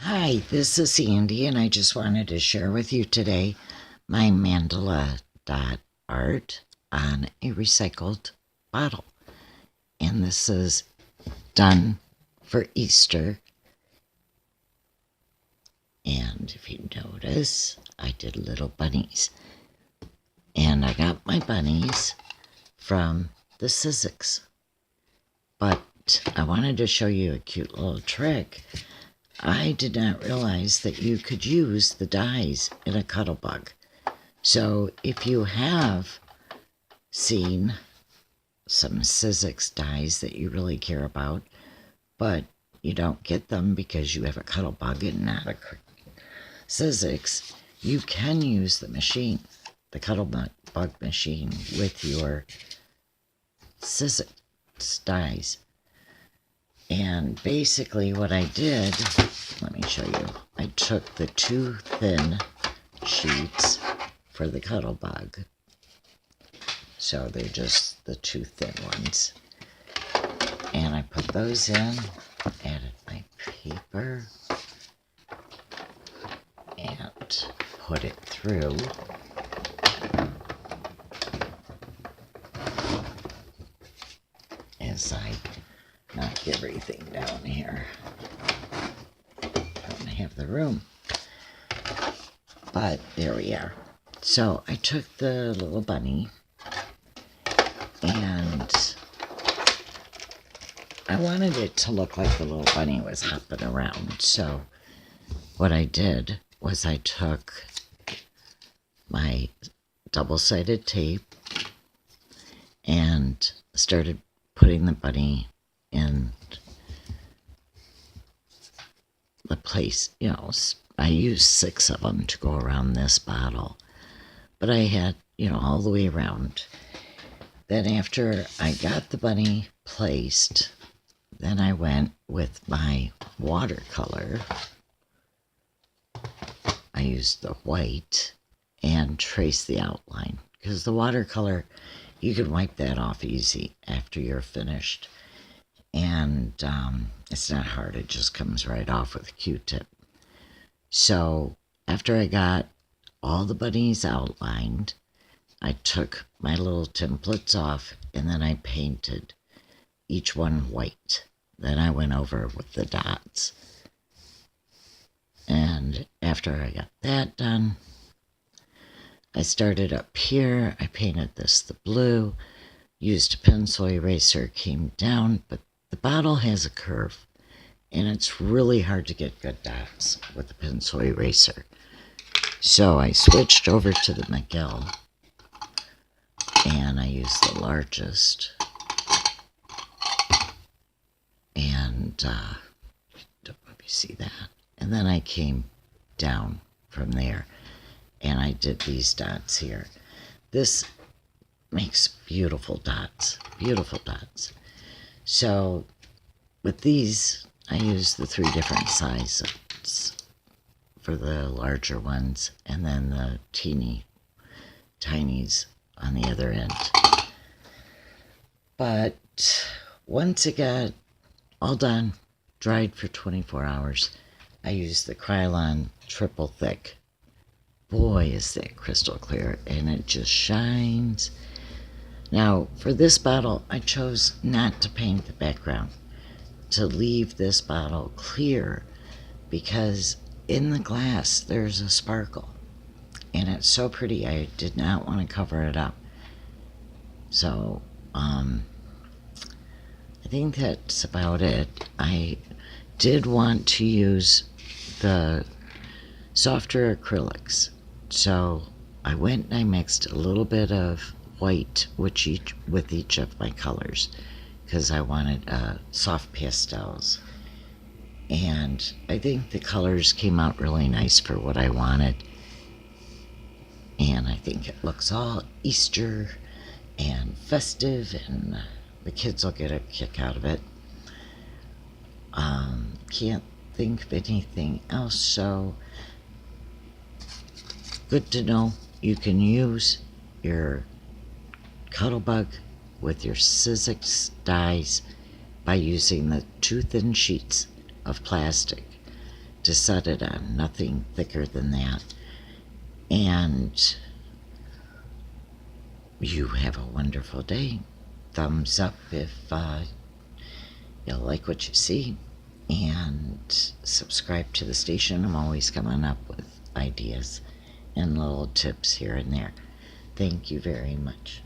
Hi, this is Sandy, and I just wanted to share with you today my Mandala Dot art on a recycled bottle. And this is done for Easter. And if you notice, I did little bunnies. And I got my bunnies from the Sizzix. But I wanted to show you a cute little trick. I did not realize that you could use the dies in a Cuttlebug. So if you have seen some Sizzix dies that you really care about, but you don't get them because you have a Cuttlebug and not a Sizzix, you can use the machine, the Cuttlebug machine, with your Sizzix dies. And basically what I did, let me show you, I took the two thin sheets for the Cuttlebug. So they're just the two thin ones. And I put those in, added my paper, and put it through. As I knock everything down here. Don't have the room. But there we are. So I took the little bunny and I wanted it to look like the little bunny was hopping around. So what I did was I took my double-sided tape and started putting the bunny in the place. I used 6 of them to go around this bottle, but I had, all the way around. Then after I got the bunny placed, then I went with my watercolor. I used the white and traced the outline, because the watercolor, you can wipe that off easy after you're finished. And it's not hard, it just comes right off with a Q-tip. So after I got all the bunnies outlined, I took my little templates off and then I painted each one white. Then I went over with the dots. And after I got that done, I started up here. I painted this the blue, used a pencil eraser, came down, but the bottle has a curve, and it's really hard to get good dots with a pencil eraser. So I switched over to the McGill, and I used the largest. And don't know if you see that. And then I came down from there, and I did these dots here. This makes beautiful dots, beautiful dots. So with these, I use the 3 different sizes for the larger ones, and then the tinies on the other end. But once it got all done, dried for 24 hours, I used the Krylon triple thick. Boy, is that crystal clear, and it just shines. Now, for this bottle, I chose not to paint the background, to leave this bottle clear, because in the glass there's a sparkle, and it's so pretty, I did not want to cover it up. So, I think that's about it. I did want to use the softer acrylics, so I went and I mixed a little bit of white with each of my colors, because I wanted soft pastels. And I think the colors came out really nice for what I wanted. And I think it looks all Easter and festive, and the kids will get a kick out of it. Can't think of anything else, so good to know you can use your Cuttlebug with your Sizzix dies by using the 2 thin sheets of plastic. to set it on, nothing thicker than that. And you have a wonderful day. Thumbs up if you'll like what you see, and subscribe to the station. I'm always coming up with ideas and little tips here and there. Thank you very much.